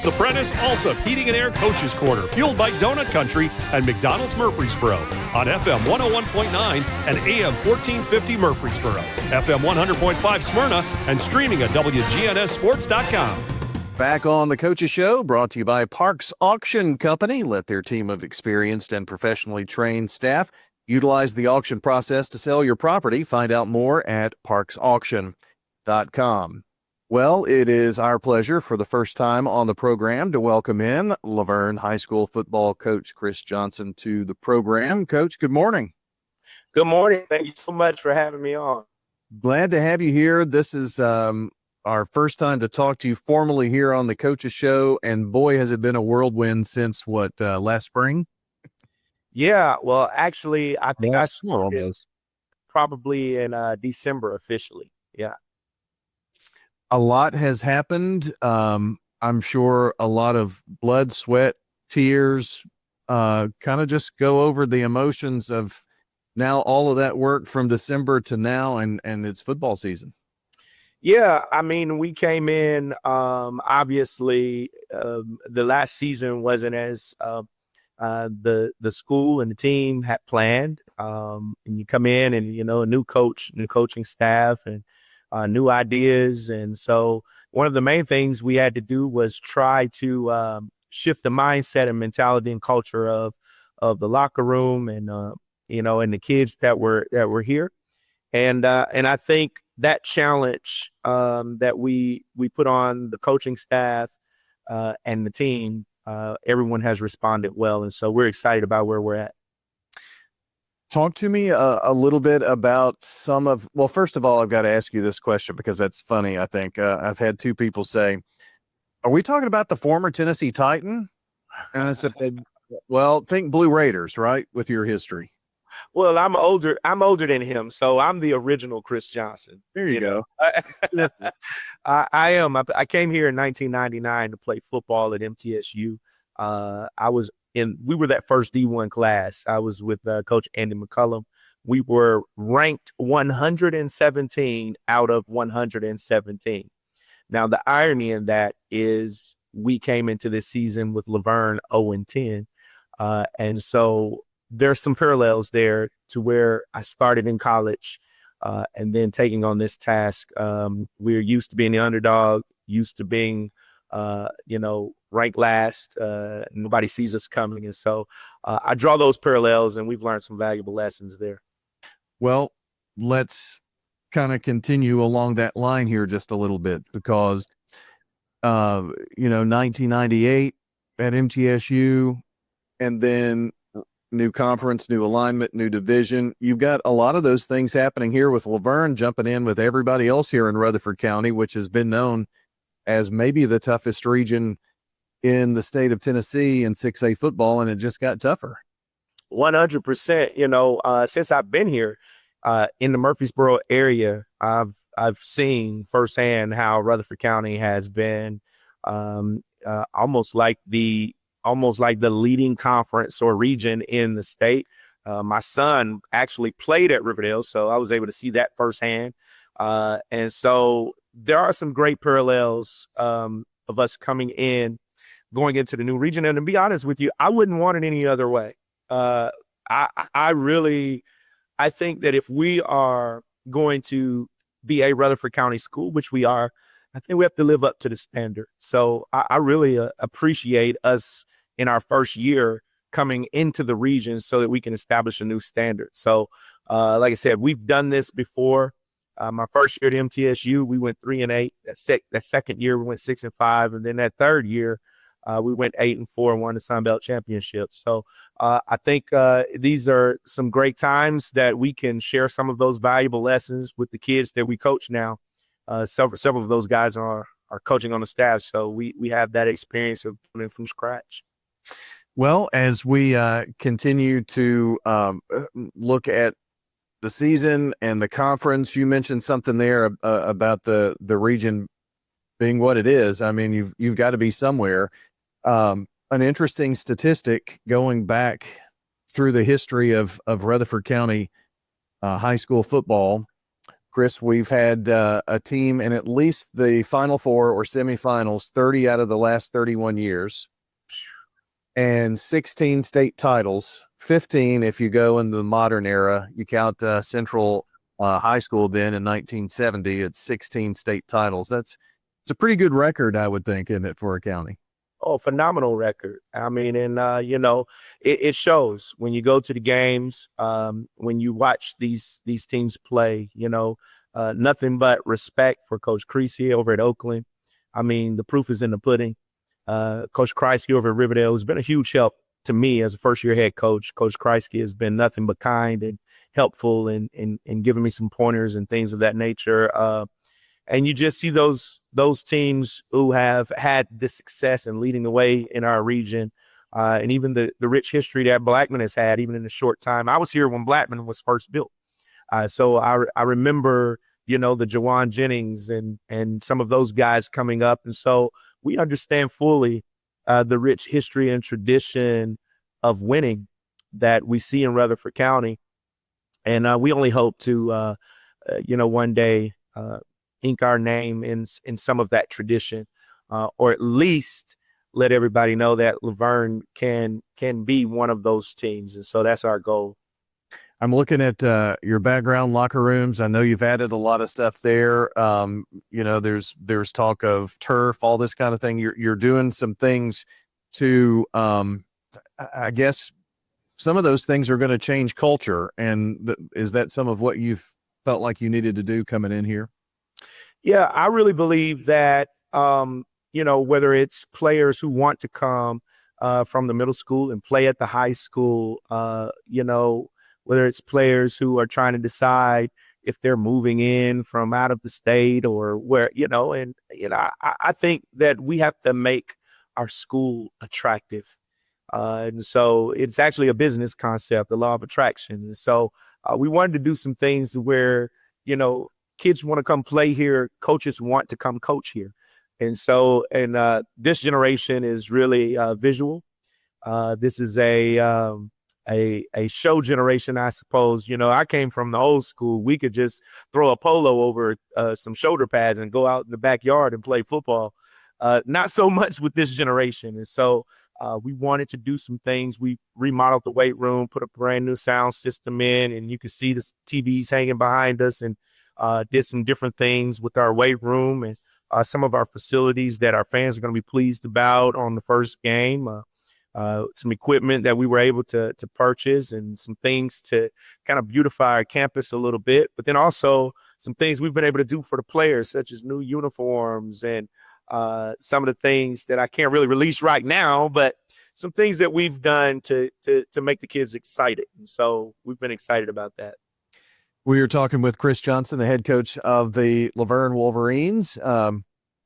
The Prentice Alsop Heating and Air Coaches Corner, fueled by Donut Country and McDonald's Murfreesboro on FM 101.9 and AM 1450 Murfreesboro, FM 100.5 Smyrna, and streaming at WGNSSports.com. Back on the Coaches Show, brought to you by Parks Auction Company. Let their team of experienced and professionally trained staff utilize the auction process to sell your property. Find out more at parksauction.com. Well, it is our pleasure for the first time on the program to welcome in Laverne High School football coach Chris Johnson to the program. Coach, good morning. Good morning. Thank you so much for having me on. Glad to have you here. This is our first time to talk to you formally here on the Coaches Show, and boy, has it been a whirlwind since last spring? Yeah, well, actually, I think I started almost probably in December officially. Yeah. A lot has happened. I'm sure a lot of blood, sweat, tears, kind of just go over the emotions of now all of that work from December to now, and it's football season. Yeah, I mean, we came in, obviously, the last season wasn't as the school and the team had planned. And you come in and, a new coach, new coaching staff, and new ideas. And so one of the main things we had to do was try to shift the mindset and mentality and culture of the locker room and, and the kids that were here. And I think that challenge that we put on the coaching staff and the team, everyone has responded well. And so we're excited about where we're at. Talk to me a little bit about first of all, I've got to ask you this question because that's funny. I think I've had two people say, are we talking about the former Tennessee Titan? And I said, well, think Blue Raiders, right? With your history. Well, I'm older than him, so I'm the original Chris Johnson. There you go. I am. I came here in 1999 to play football at MTSU. We were that first D1 class. I was with Coach Andy McCullum. We were ranked 117 out of 117. Now, the irony in that is we came into this season with Laverne 0-10. And so there's some parallels there to where I started in college and then taking on this task. We're used to being the underdog, used to being, ranked last. Nobody sees us coming. And so I draw those parallels, and we've learned some valuable lessons there. Well, let's kind of continue along that line here just a little bit because, 1998 at MTSU, and then new conference, new alignment, new division. You've got a lot of those things happening here with Laverne jumping in with everybody else here in Rutherford County, which has been known as maybe the toughest region in the state of Tennessee in 6A football, and it just got tougher. 100%. Since I've been here in the Murfreesboro area, I've seen firsthand how Rutherford County has been almost like the leading conference or region in the state. My son actually played at Riverdale, so I was able to see that firsthand. And so there are some great parallels of us coming in, going into the new region. And to be honest with you, I wouldn't want it any other way. I think that if we are going to be a Rutherford County school, which we are, I think we have to live up to the standard. So I really appreciate us in our first year coming into the region so that we can establish a new standard. So like I said, we've done this before. My first year at MTSU, we went 3-8. That second year, we went 6-5. And then that third year, we went 8-4 and won the Sun Belt Championship. So I think these are some great times that we can share some of those valuable lessons with the kids that we coach now. Several of those guys are coaching on the staff. So we have that experience of doing it from scratch. Well, as we continue to look at the season and the conference, you mentioned something there about the region being what it is. I mean, you've got to be somewhere. An interesting statistic going back through the history of Rutherford County high school football. Chris, we've had a team in at least the Final Four or semifinals 30 out of the last 31 years, and 16 state titles, 15 if you go in the modern era. You count Central High School then in 1970, it's 16 state titles. It's a pretty good record, I would think, isn't it, for a county? Oh, phenomenal record. I mean, and it shows when you go to the games, when you watch these teams play, nothing but respect for Coach Creasy over at Oakland. I mean, the proof is in the pudding. Coach Kreisky over at Riverdale has been a huge help to me as a first-year head coach. Coach Kreisky has been nothing but kind and helpful and giving me some pointers and things of that nature. And you just see those teams who have had the success and leading the way in our region, and even the rich history that Blackman has had, even in a short time. I was here when Blackman was first built. So I remember, the Jawan Jennings and some of those guys coming up. And so we understand fully the rich history and tradition of winning that we see in Rutherford County. And we only hope to, one day ink our name in some of that tradition, or at least let everybody know that Laverne can be one of those teams. And so that's our goal. I'm looking at your background, locker rooms. I know you've added a lot of stuff there. There's talk of turf, all this kind of thing. You're doing some things to, I guess, some of those things are going to change culture. And is that some of what you've felt like you needed to do coming in here? Yeah, I really believe that, whether it's players who want to come from the middle school and play at the high school, whether it's players who are trying to decide if they're moving in from out of the state or where, I think that we have to make our school attractive. And so it's actually a business concept, the law of attraction. And so we wanted to do some things where, kids want to come play here, coaches want to come coach here. And so, this generation is really visual. This is a show generation, I suppose. I came from the old school. We could just throw a polo over some shoulder pads and go out in the backyard and play football. Not so much with this generation. And so we wanted to do some things. We remodeled the weight room, put a brand new sound system in, and you can see the TVs hanging behind us, and did some different things with our weight room and some of our facilities that our fans are going to be pleased about on the first game. Some equipment that we were able to purchase, and some things to kind of beautify our campus a little bit, but then also some things we've been able to do for the players, such as new uniforms and some of the things that I can't really release right now, but some things that we've done to make the kids excited. And so we've been excited about that. We are talking with Chris Johnson, the head coach of the Laverne Wolverines. I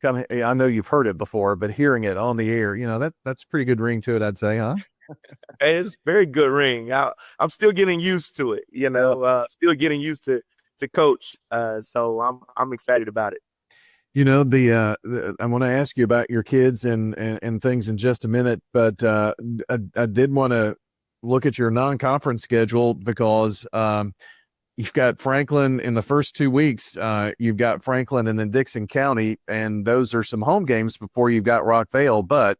know you've heard it before, but hearing it on the air, that's a pretty good ring to it, I'd say, huh? It's a very good ring. I'm still getting used to it, still getting used to coach. So I'm excited about it. I want to ask you about your kids and things in just a minute, but I did want to look at your non-conference schedule because you've got Franklin in the first 2 weeks. You've got Franklin and then Dixon County, and those are some home games before you've got Rockvale. But,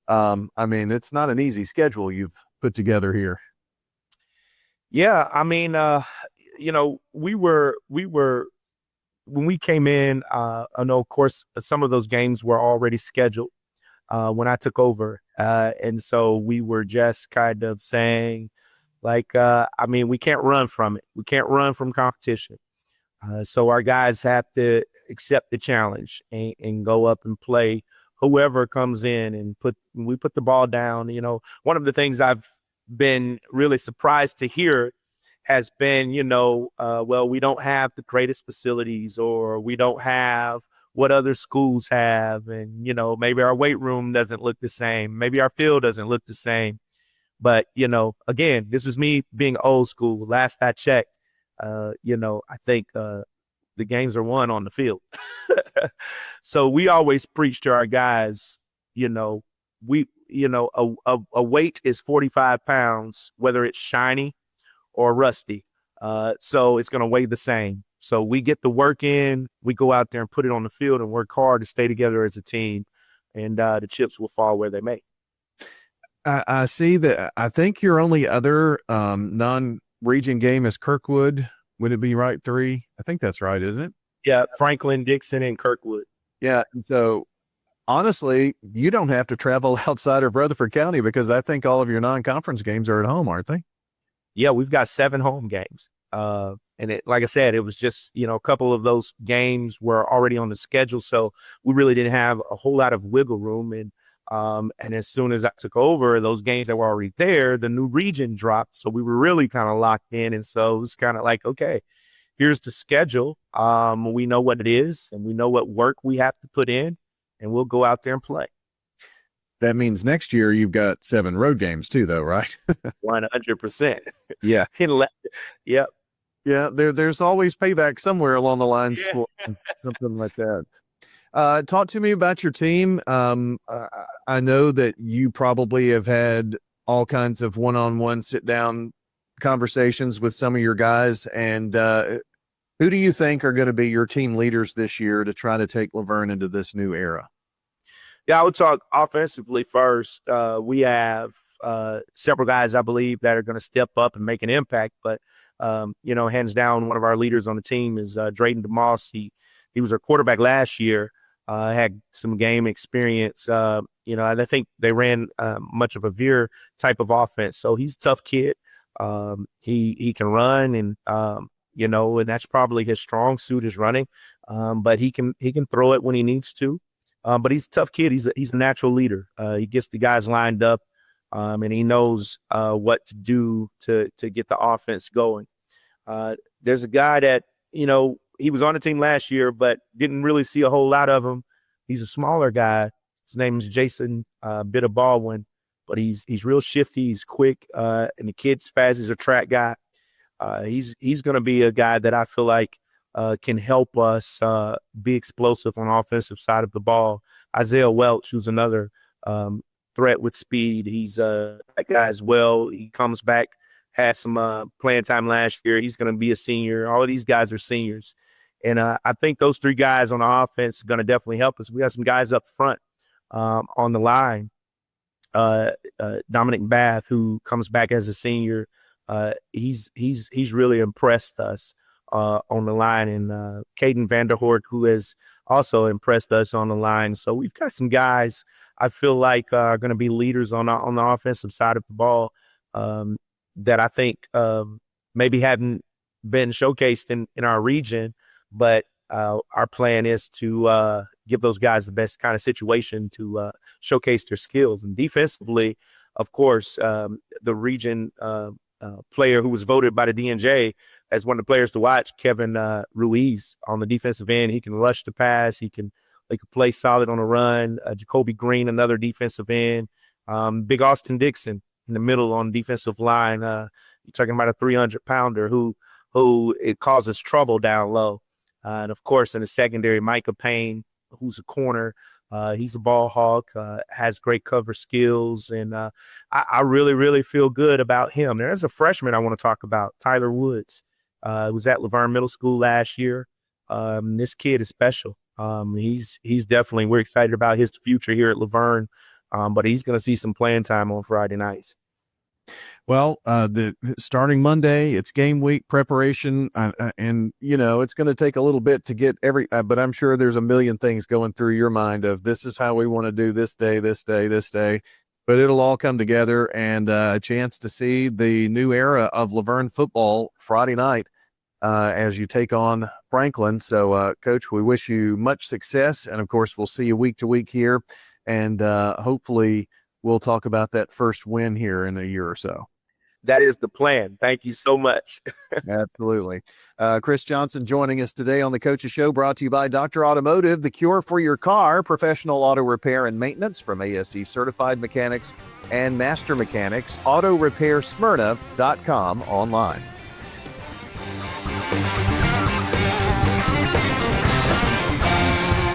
it's not an easy schedule you've put together here. Yeah, I mean, we were when we came in, I know, of course, some of those games were already scheduled when I took over. And so we were just kind of saying, we can't run from it. We can't run from competition. So our guys have to accept the challenge and go up and play whoever comes in, and we put the ball down. One of the things I've been really surprised to hear has been, we don't have the greatest facilities, or we don't have what other schools have. And, maybe our weight room doesn't look the same. Maybe our field doesn't look the same. But, again, this is me being old school. Last I checked, I think the games are won on the field. So we always preach to our guys, a weight is 45 pounds, whether it's shiny or rusty. So it's going to weigh the same. So we get the work in, we go out there and put it on the field and work hard to stay together as a team, and the chips will fall where they may. I see that. I think your only other non-region game is Kirkwood. Would it be right? 3? I think that's right, isn't it? Yeah, Franklin, Dixon, and Kirkwood. Yeah. And so honestly, you don't have to travel outside of Rutherford County because I think all of your non-conference games are at home, aren't they? Yeah, we've got 7 home games. And it, like I said, it was just, a couple of those games were already on the schedule. So we really didn't have a whole lot of wiggle room. And as soon as I took over, those games that were already there, the new region dropped. So we were really kind of locked in. And so it was kind of like, okay, here's the schedule. We know what it is and we know what work we have to put in, and we'll go out there and play. That means next year you've got 7 road games too, though, right? 100%. Yeah. Yep. Yeah. There's always payback somewhere along the lines, Yeah. something like that. Talk to me about your team. I know that you probably have had all kinds of one-on-one sit-down conversations with some of your guys. And who do you think are going to be your team leaders this year to try to take Laverne into this new era? Yeah, I would talk offensively first. We have several guys, I believe, that are going to step up and make an impact. But, hands down, one of our leaders on the team is Drayton DeMoss. He was our quarterback last year, had some game experience. And I think they ran much of a veer type of offense. So he's a tough kid. He can run, and and that's probably his strong suit is running. But he can throw it when he needs to. But he's a tough kid. He's a natural leader. He gets the guys lined up, and he knows what to do to get the offense going. There's a guy that, he was on the team last year, but didn't really see a whole lot of him. He's a smaller guy. His name is Jason Bitter Baldwin, but he's real shifty. He's quick, and the kid's fast. He's a track guy. He's going to be a guy that I feel like can help us be explosive on the offensive side of the ball. Isaiah Welch, who's another threat with speed. He's that guy as well. He comes back, had some playing time last year. He's going to be a senior. All of these guys are seniors. And I think those 3 guys on the offense are going to definitely help us. We got some guys up front on the line. Dominic Bath, who comes back as a senior, he's really impressed us on the line, and Caden Vanderhoort, who has also impressed us on the line. So we've got some guys I feel like are going to be leaders on the offensive side of the ball that I think maybe haven't been showcased in our region, but our plan is to give those guys the best kind of situation to showcase their skills. And defensively, of course, the region player who was voted by the DNJ as one of the players to watch, Kevin Ruiz, on the defensive end. He can rush the pass. He can play solid on the run. Jacoby Green, another defensive end. Big Austin Dixon in the middle on the defensive line. You're talking about a 300-pounder who it causes trouble down low. And of course, in the secondary, Micah Payne, who's a corner. He's a ball hawk, has great cover skills, and I really, really feel good about him. There's a freshman I want to talk about, Tyler Woods. Was at Laverne Middle School last year. This kid is special. He's definitely, we're excited about his future here at Laverne, but he's going to see some playing time on Friday nights. Well, the starting Monday, it's game week preparation, and it's going to take a little bit to get but I'm sure there's a million things going through your mind of this is how we want to do this day, but it'll all come together, and a chance to see the new era of Laverne football Friday night as you take on Franklin. So, Coach, we wish you much success, and of course, we'll see you week to week here, and hopefully we'll talk about that first win here in a year or so. That is the plan. Thank you so much. Absolutely. Chris Johnson joining us today on the Coach's Show, brought to you by Dr. Automotive, the cure for your car, professional auto repair and maintenance from ASE certified mechanics and master mechanics. AutoRepairSmyrna.com online.